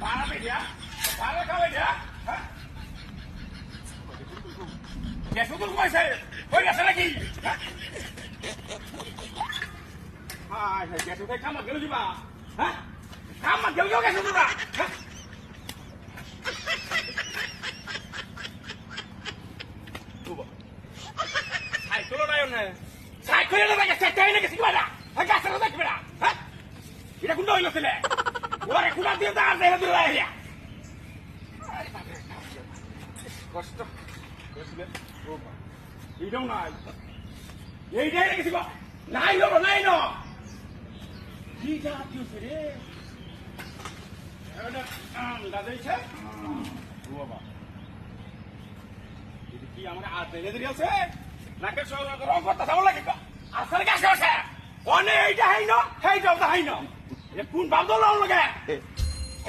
ভাড়া পেয়ে ভাড়া খাওয়াই দিয়া গ্যাস তো কমাইছে হয়ে গেছে নাকি হ্যাঁ গ্যাস উঠাই কামাত গেল যাবা হ্যাঁ কামাত গেল গ্যাস উঠা সাইকেল নাই না সাইকেল না গেছে তাই না গেছে কি বাড়া হ্যাঁ গ্যাস না দেখবে না হ্যাঁ এটা কোন হইল ছেলে ওরে কোন দিয়ে দাঁড় দেয় দূর আইয়া কষ্ট কইলে ও বা এইটাও নাই এইটাই রেখেছি বা নাই হলো নাই ন কি যা কি রে এটা দাদাইছে ও বাবা এটা কি আমরা আর দেলে দিই আছে নাকে সব রং করতে যাবো লাগে আসলে কাছে আছে অনে এইটা হাই ন হেইটাও তো হাই ন কোন বাপ দল লাগে